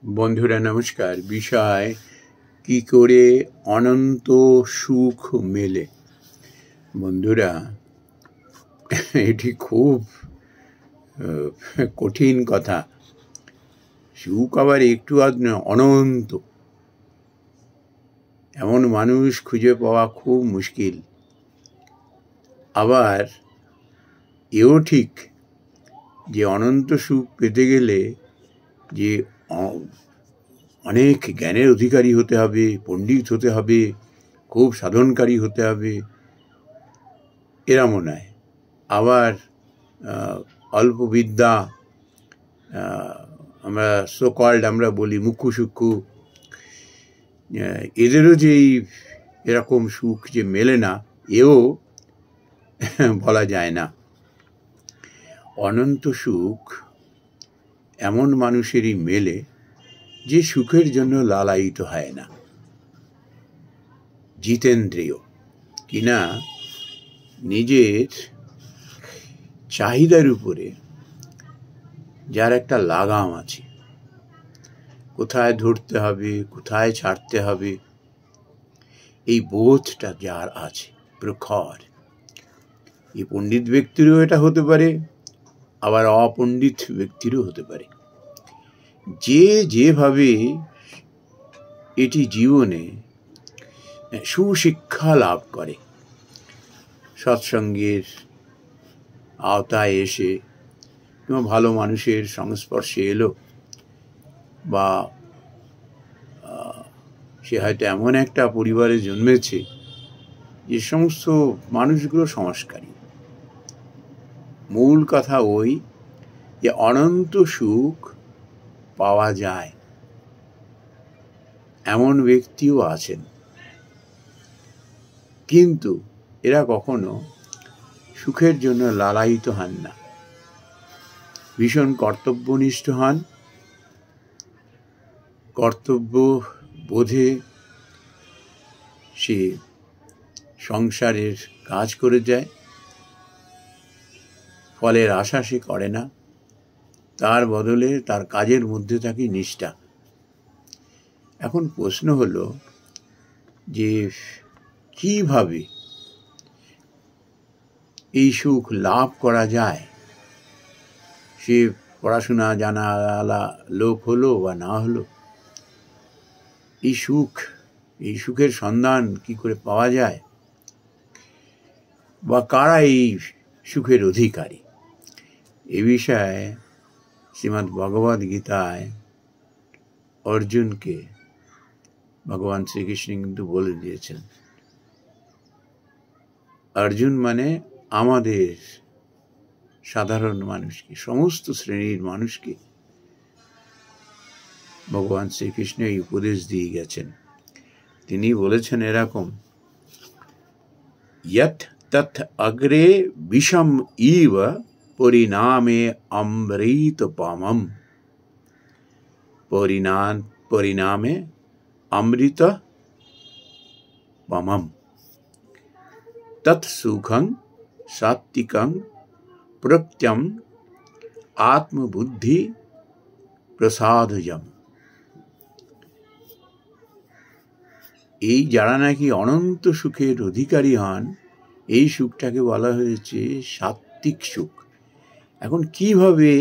বন্ধুরা নমস্কার। বিষয় কি করে অনন্ত সুখ মেলে। বন্ধুরা, এটি খুব কঠিন কথা। সুখ আবার একটু আধ নয়, অনন্ত। এমন মানুষ খুঁজে পাওয়া খুব মুশকিল। আবার এও ঠিক যে অনন্ত সুখ পেতে গেলে যে অনেক জ্ঞানের অধিকারী হতে হবে, পণ্ডিত হতে হবে, খুব সাধনকারী হতে হবে, এরমও নয়। আবার অল্প বিদ্যা, আমরা বলি মুখ্যু সূক্ষ্ম, এদেরও যে এরকম সুখ যে মেলে না, এও বলা যায় না। অনন্ত সুখ এমন মানুষেরই মেলে যে সুখের জন্য লালায়িত হয় না, জিতেন্দ্রিয়, কিনা নিজের চাহিদার উপরে যার একটা লাগাম আছে, কোথায় ধরতে হবে, কোথায় ছাড়তে হবে, এই বোধটা যার আছে প্রখর। এই পণ্ডিত ব্যক্তিরও এটা হতে পারে, আবার অপণ্ডিত ব্যক্তিরও হতে পারে। যে যেভাবে এটি জীবনে সুশিক্ষা লাভ করে, সৎসঙ্গের আওতায় এসে কিংবা ভালো মানুষের সংস্পর্শে এলো, বা সে হয়তো এমন একটা পরিবারে জন্মেছে যে সমস্ত মানুষগুলো সংস্কারী। মূল কথা ওই যে অনন্ত সুখ পাওয়া যায়, এমন ব্যক্তিও আছেন। কিন্তু এরা কখনো সুখের জন্য লালায়িত হন না, ভীষণ কর্তব্যনিষ্ঠ হন, কর্তব্য বোধে সে সংসারের কাজ করে যায়, ফলের আশা সে করে না, তার বদলে তার কাজের মধ্যে থাকে নিষ্ঠা। এখন প্রশ্ন হলো যে কিভাবে এই সুখ লাভ করা যায়। সে পড়াশোনা জানালা লোক হলো বা না হলো, এই সুখের সন্ধান কি করে পাওয়া যায়, বা কারা এই সুখের অধিকারী, এ বিষয়ে শ্রীমদ্ ভগবদ গীতায় অর্জুনকে ভগবান শ্রীকৃষ্ণ কিন্তু বলে দিয়েছেন। অর্জুন মানে আমাদের সাধারণ মানুষকে, সমস্ত শ্রেণীর মানুষকে ভগবান শ্রীকৃষ্ণ এই উপদেশ দিয়ে গেছেন। তিনি বলেছেন এরকম, যৎ তৎ অগ্রে বিষম ইব পরিণামে অমৃতপমম। পরিণামে অমৃতপমম তৎ সুখং সাত্বিকং প্রত্যম আত্মবুদ্ধি প্রসাদজম। এই যারা নাকি অনন্ত সুখের অধিকারী হন, এই সুখটাকে বলা হয়েছে সাত্বিক সুখ। এখন কিভাবে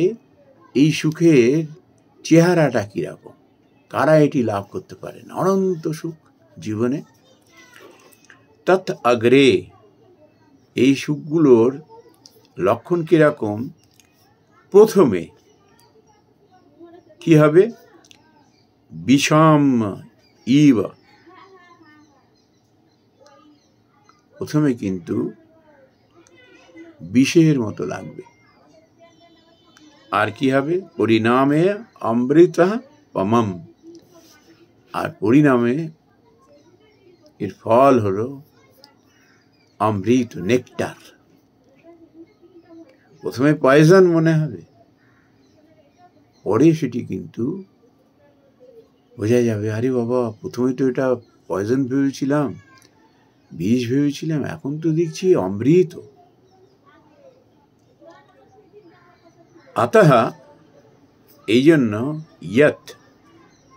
এই সুখের চেহারাটা কিরকম, কারা এটি লাভ করতে পারেন অনন্ত সুখ জীবনে। তৎ অগ্রে, এই সুখগুলোর লক্ষণ কিরকম, প্রথমে কি হবে, বিষম ইব, প্রথমে কিন্তু বিষের মতো লাগবে। আর কি হবে, পরিণামে অমৃতপমম, আর পরিণামে এর ফল হলো অমৃত, নেকটার। প্রথমে পয়জন মনে হবে, পরে সেটি কিন্তু বোঝা যাবে, আরে বাবা প্রথমে তো এটা পয়জন ভেবেছিলাম, বিষ ভেবেছিলাম, এখন তো দেখছি অমৃত। আতঃ এই জন্য ইয়ৎ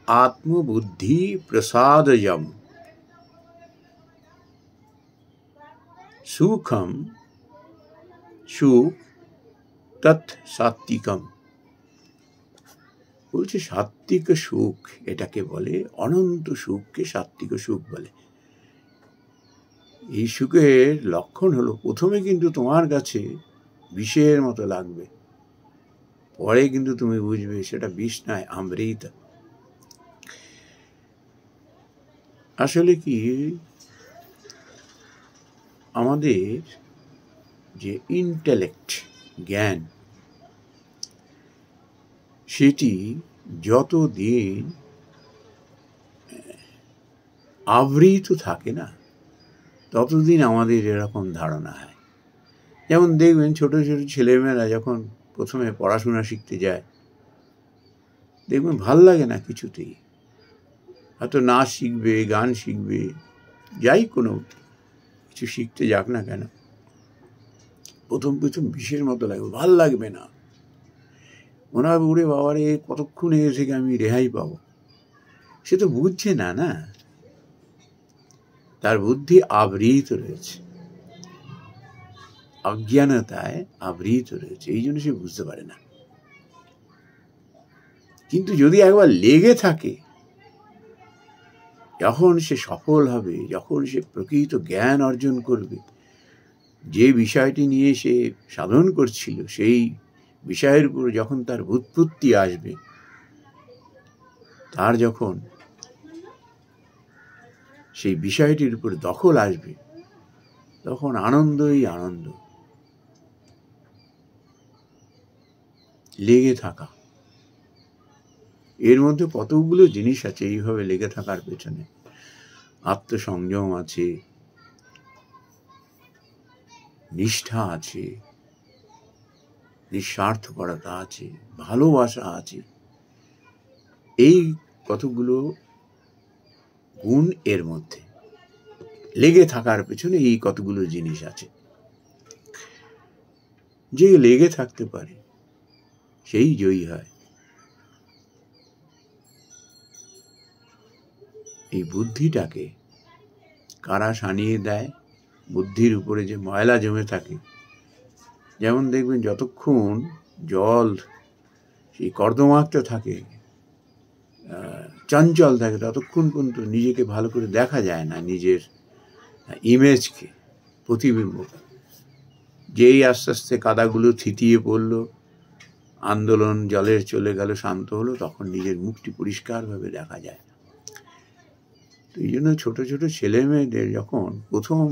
आत्मबुद्धि प्रसादजम सुखम सुख তৎ সাত্বিকম। বলছে সাত্বিক সুখ এটাকে বলে, অনন্ত সুখকে সাত্বিক সুখ বলে। এই সুখের লক্ষণ হলো প্রথমে কিন্তু তোমার কাছে বিষের মতো লাগবে, পরে কিন্তু তুমি বুঝবে সেটা বিষ নয়, অমৃত। আসলে কি আমাদের যে ইন্টেলেক্ট, জ্ঞান, সেটি যতদিন আবৃত থাকে না ততদিন আমাদের এরকম ধারণা হয়। যেমন দেখবেন ছোট ছোট ছেলেমেয়েরা যখন প্রথমে পড়াশোনা শিখতে যায়, দেখবেন ভাল লাগে না কিছুতেই। হয়তো নাচ শিখবে, গান শিখবে, যাই কোনো কিছু শিখতে যাক না কেন, প্রথম প্রথম বিষের মতো লাগবে, ভাল লাগবে না। মনে হবে উড়ে বাবারে কতক্ষণ এ থেকে আমি রেহাই পাবো। সে তো বুঝছে না, না, তার বুদ্ধি আবৃত রয়েছে, অজ্ঞানতায় আবৃত রয়েছে, এই জন্য সে বুঝতে পারে না। কিন্তু যদি একবার লেগে থাকে, যখন সে সফল হবে, যখন সে প্রকৃত জ্ঞান অর্জন করবে, যে বিষয়টি নিয়ে সে সাধন করছিল সেই বিষয়ের উপর যখন তার বুৎপত্তি আসবে, তার যখন সেই বিষয়টির উপর দখল আসবে, তখন আনন্দই আনন্দ। লেগে থাকা, এর মধ্যে কতগুলো জিনিস আছে এইভাবে লেগে থাকার পেছনে। আত্মসংযম আছে, নিষ্ঠা আছে, নিঃস্বার্থপরতা আছে, ভালোবাসা আছে। এই কতগুলো গুণ এর মধ্যে। লেগে থাকার পেছনে এই কতগুলো জিনিস আছে। যে লেগে থাকতে পারে সেই জয়ী হয়। এই বুদ্ধিটাকে কারা সানিয়ে দেয়? বুদ্ধির উপরে যে ময়লা জমে থাকে, যেমন দেখবেন যতক্ষণ জল সেই কর্দমাক্ত থাকে, চঞ্চল থাকে, ততক্ষণ পর্যন্ত নিজেকে ভালো করে দেখা যায় না, নিজের ইমেজকে, প্রতিবিম্ব। যেই আস্তে আস্তে কাদাগুলো থিতিয়ে পড়ল, আন্দোলন জলের চলে গেল, শান্ত হলো, তখন নিজের মুখটি পরিষ্কারভাবে দেখা যায়। তো এই জন্য ছোট ছোট ছেলে মেয়েদের যখন প্রথম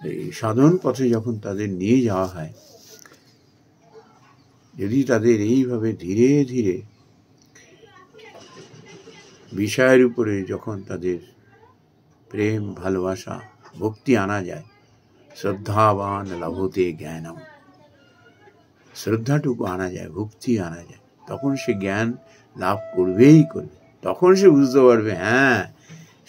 এই সাধন পথে যখন তাদের নিয়ে যাওয়া হয়, যদি তাদের এইভাবে ধীরে ধীরে বিষয়ের উপরে যখন তাদের প্রেম, ভালোবাসা, ভক্তি আনা যায়, শ্রদ্ধাবান লভতে জ্ঞানম, শ্রদ্ধাটুকু আনা যায়, ভক্তি আনা যায়, তখন সে জ্ঞান লাভ করবেই করবে। তখন সে বুঝতে পারবে, হ্যাঁ,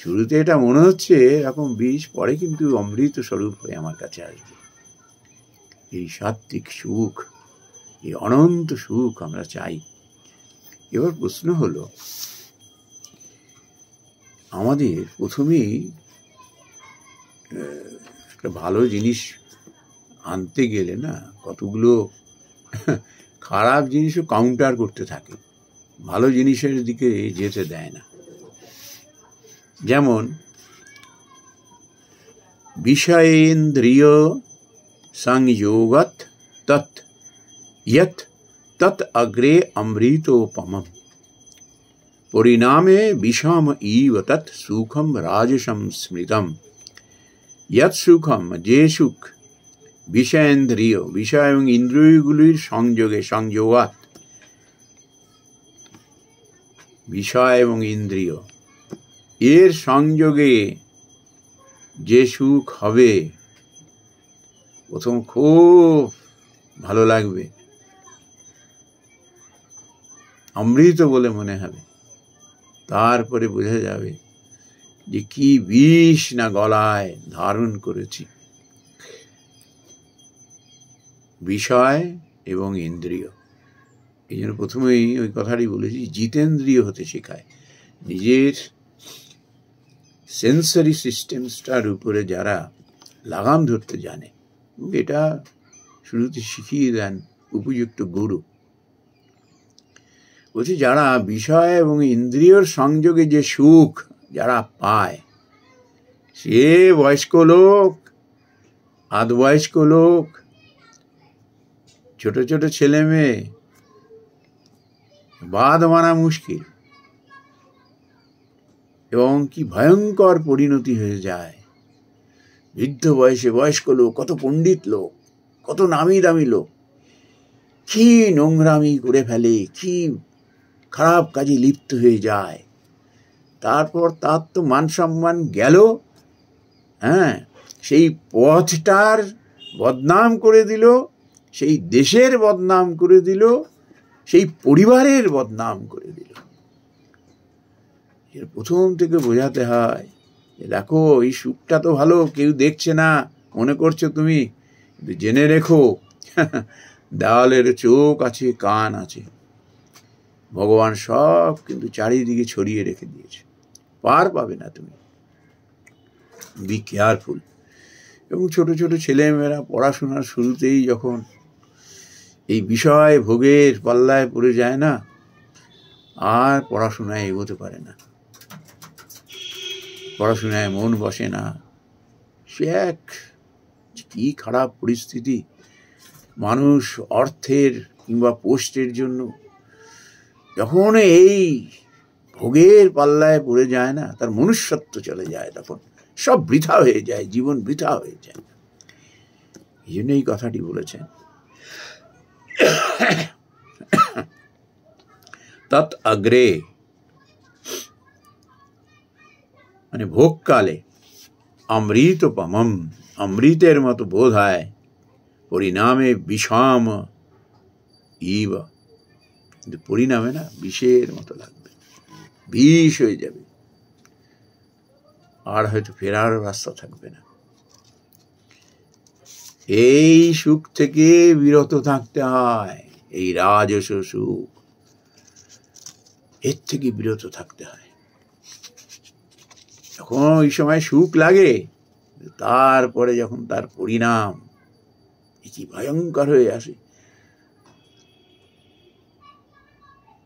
শুরুতে এটা মনে হচ্ছে এরকম বিষ, পরে কিন্তু অমৃত স্বরূপ হয়ে আমার কাছে আসবে। এই সাত্বিক সুখ, এই অনন্ত সুখ আমরা চাই। এবার প্রশ্ন হলো, আমাদের প্রথমেই একটা ভালো জিনিস আনতে গেলে না কতগুলো খারাপ জিনিসও কাউন্টার করতে থাকে, ভালো জিনিসের দিকে যেতে দেয় না। যেমন বিষয়েন্দ্রিয় সংযোগত তৎ यत् तत् अग्रे अमृतोपमम् परिणामे विषम इव तत् सुखम राजसं स्मृतम्। यत् सुखम, जे सुख, বিষয়েন্দ্রিয়, বিষয় এবং ইন্দ্রিয়গুলির সংযোগে, সংযোগাত, বিষয় এবং ইন্দ্রিয় এর সংযোগে যে সুখ হবে, প্রথম খুব ভালো লাগবে, অমৃত বলে মনে হবে, তারপরে বোঝা যাবে যে কি বিষ না গলায় ধারণ করেছি। বিষয় এবং ইন্দ্রিয় এই জন্য প্রথমেই ওই কথাটি বলেছি, জিতেন্দ্রিয় হতে শেখায়। নিজের সেন্সারি সিস্টেমসটার উপরে যারা লাগাম ধরতে জানে, এটা শুরুতে শিখিয়ে দেন উপযুক্ত গুরু। বলছি যারা বিষয় এবং ইন্দ্রিয়র সংযোগে যে সুখ যারা পায়, সে বয়স্ক লোক, আধবয়স্ক লোক, ছোট ছোট ছেলে মেয়ে, বাদ মানা মুশকিল। এবং কি ভয়ঙ্কর পরিণতি হয়ে যায়। বৃদ্ধ বয়সে বয়স্ক লোক, কত পণ্ডিত লোক, কত নামি দামি লোক, কি নোংরামি করে ফেলে, কি খারাপ কাজে লিপ্ত হয়ে যায়। তারপর তার তো মান সম্মান গেল, হ্যাঁ, সেই পথটার বদনাম করে দিল, সেই দেশের বদনাম করে দিল, সেই পরিবারের বদনাম করে দিল। প্রথম থেকে বোঝাতে হয় যে দেখো, এই সুখটা তো ভালো, কেউ দেখছে না মনে করছো তুমি, কিন্তু জেনে রেখো দেওয়ালের চোখ আছে, কান আছে, ভগবান সব কিন্তু চারিদিকে ছড়িয়ে রেখে দিয়েছে, পার পাবে না তুমি, বি কেয়ারফুল। এবং ছোট ছোট ছেলেমেয়েরা পড়াশোনার শুরুতেই যখন এই বিষয় ভোগের পাল্লায় পড়ে যায় না, আর পড়াশোনায় এগোতে পারে না, পড়াশোনায় মন বসে না। সে এক কি খারাপ পরিস্থিতি। মানুষ অর্থের কিংবা পোস্টের জন্য যখন এই ভোগের পাল্লায় পড়ে যায় না, তার মনুষ্যত্ব চলে যায়, তখন সব বৃথা হয়ে যায়, জীবন বৃথা হয়ে যায়। এই জন্য এই কথাটি বলেছেন, তৎ অগ্রে, মানে ভোগকালে অমৃতোপমম, অমৃতের মতো বোধ হয়, পরিণামে বিষাম ইব, কিন্তু পরিণামে না বিষের মতো লাগবে, বিষ হয়ে যাবে, আর হয়তো ফেরার রাস্তা থাকবে না। এই সুখ থেকে বিরত থাকতে হয়, এই রাজস সুখ, এর থেকে বিরত থাকতে হয়। যখন ওই সময় সুখ লাগে, তারপরে যখন তার পরিণাম কি ভয়ঙ্কর হয়ে আসে,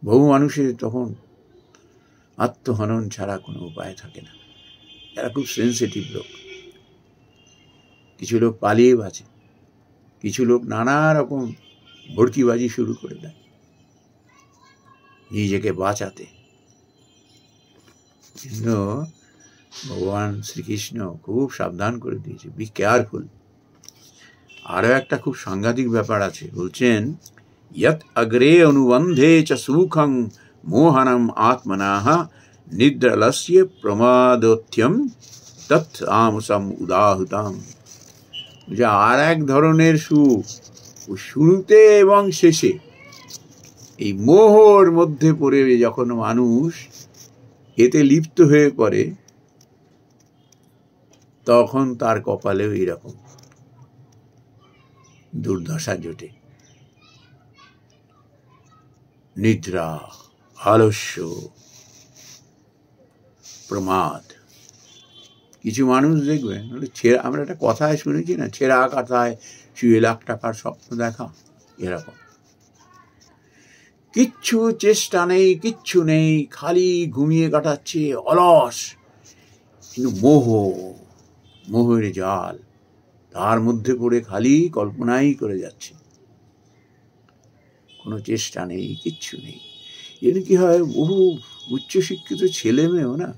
বহু মানুষের তখন আত্মহনন ছাড়া কোনো উপায় থাকে না। এরা খুব সেন্সিটিভ লোক। কিছু লোক পালিয়ে বাঁচে, কিছু লোক নানা রকম ভড়কিবাজি শুরু করে দেয় নিজেকে বাঁচাতে। কিন্তু ভগবান শ্রীকৃষ্ণ খুব সাবধান করে দিয়েছে, বি কেয়ারফুল। আরো একটা খুব সাংঘাতিক ব্যাপার আছে, বলছেন ইয়ৎ অগ্রে অনুবন্ধে চ সুখং মোহনম আত্মনাহ নিদ্রালস্য প্রমাদোথ্যম তৎ আমসম উদাহুতম। যে আর এক ধরনের সুখ, শুরুতে এবং শেষে এই মোহর মধ্যে পড়ে যখন মানুষ এতে লিপ্ত হয়ে পড়ে, তখন তার কপালেও এইরকম দুর্দশা জোটে। নিদ্রা, আলস্য, প্রমাদ। কিছু মানুষ দেখবেন, আমরা একটা কথায় শুনেছি না, ছেঁড়া কাঁথায় শুয়ে লাখ টাকার স্বপ্ন দেখা, এরকম। কিচ্ছু চেষ্টা নেই, কিচ্ছু নেই, খালি ঘুমিয়ে কাটাচ্ছে, অলস, কিন্তু মোহের জাল, তার মধ্যে পড়ে খালি কল্পনাই করে যাচ্ছে, কোনো চেষ্টা নেই, কিচ্ছু নেই। এর কি হয়, বহু উচ্চশিক্ষিত ছেলে মেয়েও না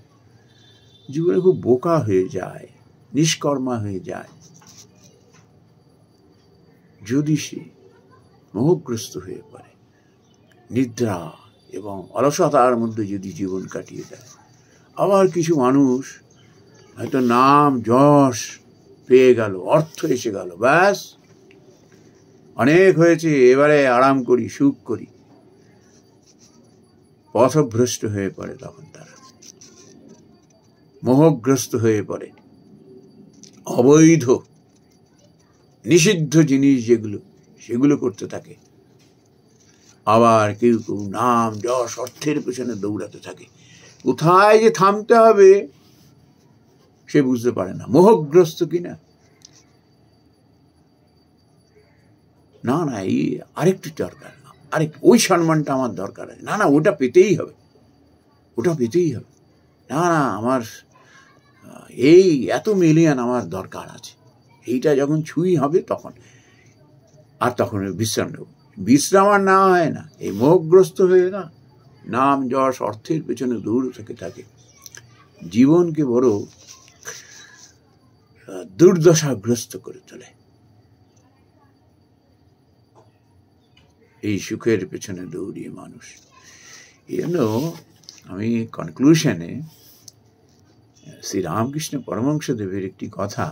জীবনে খুব বোকা হয়ে যায়, নিষ্কর্মা হয়ে যায়, যদি সে মোহগ্রস্ত হয়ে পড়ে, নিদ্রা এবং অলসতার মধ্যে যদি জীবন কাটিয়ে দেয়। আবার কিছু মানুষ হয়তো নাম যশ পেয়ে গেল, অর্থ এসে গেল, ব্যাস অনেক হয়েছে, এবারে আরাম করি, সুখ করি, পথভ্রষ্ট হয়ে পড়ে। তখন তারা মোহগ্রস্ত হয়ে পড়ে, অবৈধ নিষিদ্ধ জিনিস যেগুলো, সেগুলো করতে থাকে। আবার কেউ কেউ নাম যশ অর্থের পেছনে দৌড়াতে থাকে, কোথায় যে থামতে হবে সে বুঝতে পারে না, মোহগ্রস্ত কিনা। না না, এই আরেকটু দরকার, ওই সম্মানটা আমার দরকার আছে, না না ওটা পেতেই হবে, ওটা পেতেই হবে, না না আমার এই এত মিলিয়ন আমার দরকার আছে, এইটা যখন ছুঁই হবে তখন, আর তখন বিশ্রাম নেব। বিশ্রাম আর না হয় না, এই মোহগ্রস্ত হয়ে না নাম যশ অর্থের পেছনে দৌড় থেকে থাকে, জীবনকে বড় দুর্দশাগ্রস্ত করে তোলে। এই সুখের পেছনে দৌড়িয়ে মানুষ। এই জন্য আমি কনক্লুশনে শ্রী রামকৃষ্ণ পরমহংসদেবের একটি কথা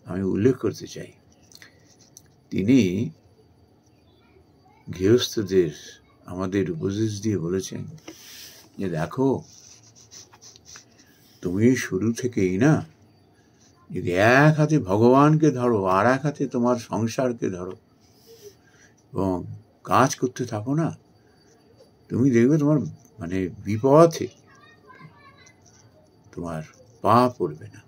আমি উল্লেখ করতে চাই। তিনি গৃহস্থদের আমাদের উপদেশ দিয়ে বলেছেন যে দেখো, তুমি শুরু থেকেই না যদি এক হাতে ভগবানকে ধরো আর এক হাতে তোমার সংসারকে ধরো এবং কাজ করতে থাকো না, তুমি দেখবে তোমার মানে বিপথে তোমার পা পড়বে না,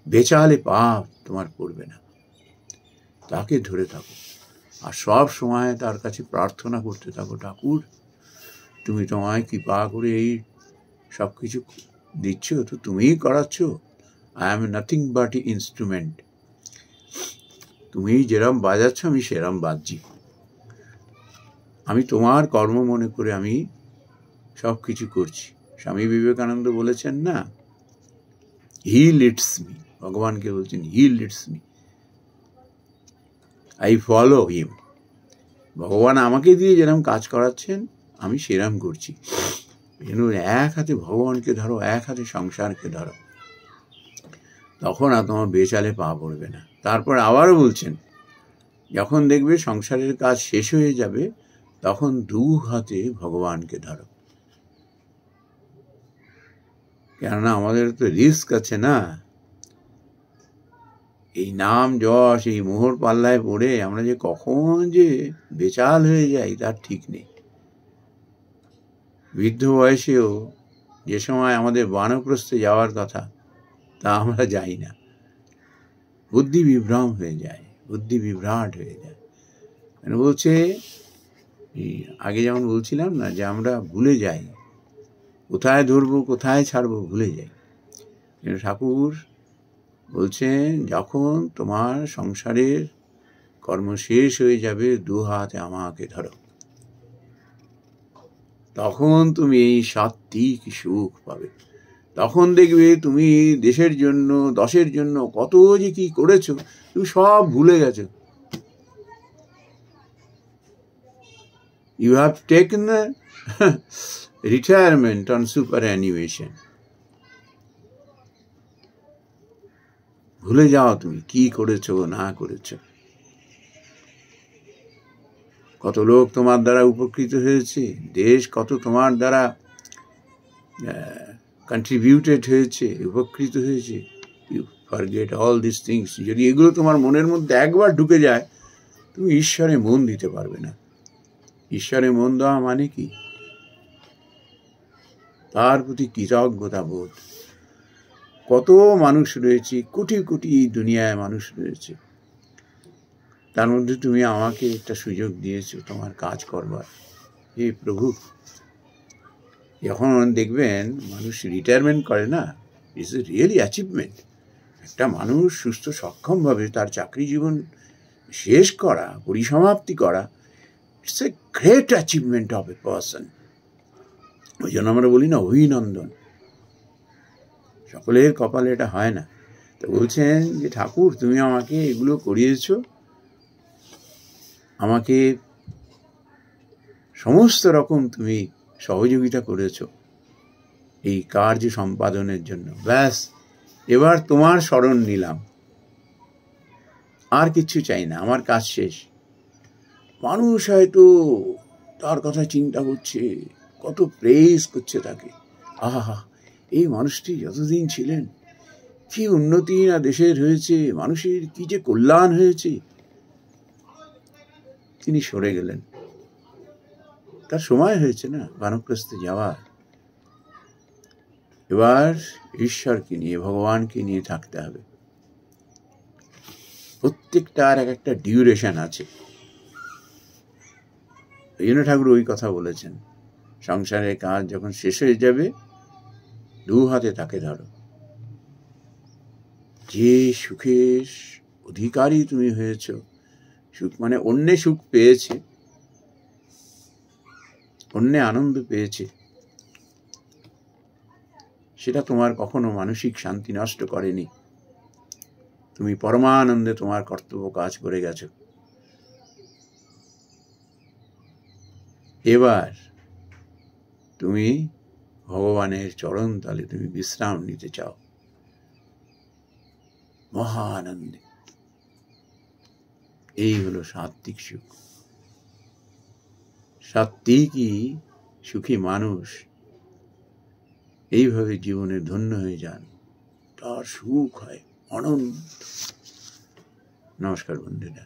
বেচালে পা তোমার পড়বে না। তাকে ধরে থাকো আর সব সময় তার কাছে প্রার্থনা করতে থাকো, ঠাকুর তুমি তোমায় কৃপা করে এই সব কিছু দিচ্ছ, তো তুমিই করাচ্ছ, I am nothing but instrument, তুমি যেরম বাজাচ্ছ আমি সেরম বাজছি, আমি তোমার কর্ম মনে করে আমি সব কিছু করছি। স্বামী বিবেকানন্দ বলেছেন না, হি লিডস মি, ভগবানকে বলছেন he leads me, I follow him. ভগবান আমাকে দিয়ে যেরকম কাজ করাচ্ছেন আমি সেরকম করছি। এক হাতে ভগবানকে ধরো, এক হাতে সংসারকে ধরো, তখন আর তোমার বেচালে পা পড়বে না। তারপর আবারও বলছেন, যখন দেখবে সংসারের কাজ শেষ হয়ে যাবে তখন দু হাতে ভগবানকে ধরো। কেননা আমাদের তো রিস্ক আছে না, এই নাম যশ এই মোহর পাল্লায় পড়ে আমরা যে কখন যে বেচাল হয়ে যাই তার ঠিক নেই। বৃদ্ধ বয়সেও যে সময় আমাদের বানপ্রস্থে যাওয়ার কথা তা আমরা যাই না, বুদ্ধি বিভ্রম হয়ে যায়, বুদ্ধি বিভ্রাট হয়ে যায়। মানে বলছে, আগে যেমন বলছিলাম না যে আমরা ভুলে যাই, কোথায় ধরবো কোথায় ছাড়বো ভুলে যাই। ঠাকুর বলছেন, যখন তোমার সংসারের কর্ম শেষ হয়ে যাবে দু হাতে আমাকে ধরো, তখন তুমি এই সাত্ত্বিক সুখ পাবে। তখন দেখবে তুমি দেশের জন্য দশের জন্য কত যে কি করেছো তুমি সব ভুলে গেছো। You have taken a retirement on superannuation. ভুলে যাও তুমি কি করেছো না করেছো। কত লোক তোমার দ্বারা উপকৃত হয়েছে, দেশ কত তোমার দ্বারা কন্ট্রিবিউটেড হয়েছে, উপকৃত হয়েছে। You forget all this things. যদি এগুলো তোমার মনের মধ্যে একবার ঢুকে যায় তুমি ঈশ্বরে মন দিতে পারবে না। ঈশ্বরে মন দেওয়া মানে কি? তার প্রতি কৃতজ্ঞতা বোধ। কত মানুষ রয়েছে, কোটি কোটি দুনিয়ায় মানুষ রয়েছে, তার মধ্যে তুমি আমাকে একটা সুযোগ দিয়েছো তোমার কাজ করবার। হে প্রভু, যখন দেখবেন মানুষ রিটায়ারমেন্ট করে না, ইটস এ রিয়েলি অ্যাচিভমেন্ট। একটা মানুষ সুস্থ সক্ষমভাবে তার চাকরি জীবন শেষ করা, পরিসমাপ্তি করা, it's a great achievement of a person. ওই জন্য আমরা বলি না অভিনন্দন, সকলের কপালে এটা হয় না। তো বলছেন যে ঠাকুর তুমি আমাকে এগুলো করিয়েছো, আমাকে সমস্ত রকম তুমি সহযোগিতা করেছো এই কার্য সম্পাদনের জন্য। ব্যাস এবার তোমার শরণ নিলাম, আর কিছু চাই না, আমার কাজ শেষ। মানুষ হয়তো তার কথা চিন্তা করছে, কত প্রেজ করছে তাকে, আহা এই মানুষটি যতদিন ছিলেন কি উন্নতি না দেশের হয়েছে, মানুষের কি যে কল্যাণ হয়েছে। তিনি সরে গেলেন। তার সময় হয়েছে না বানপ্রস্থে যাওয়ার। এবার ঈশ্বরকে নিয়ে, ভগবানকে নিয়ে থাকতে হবে। প্রত্যেকটার এক একটা ডিউরেশন আছে। এই জন্য ঠাকুর ওই কথা বলেছেন, সংসারের কাজ যখন শেষ হয়ে যাবে 2 হাতে তাকে ধরো। যে সুখের অধিকারী তুমি হয়েছ, সুখ মানে অন্যে সুখ পেয়েছে, অন্যে আনন্দ পেয়েছে, সেটা তোমার কখনো মানসিক শান্তি নষ্ট করেনি। তুমি পরমানন্দে তোমার কর্তব্য কাজ করে গেছো। এবার তুমি ভগবানের চরণ তলে তুমি বিশ্রাম নিতে চাও মহা আনন্দে। এই হলো সাত্ত্বিক সুখ। সাত্ত্বিকই সুখী মানুষ এইভাবে জীবনে ধন্য হয়ে যান, তার সুখ হয় অনন্ত। নমস্কার বন্ধুরা।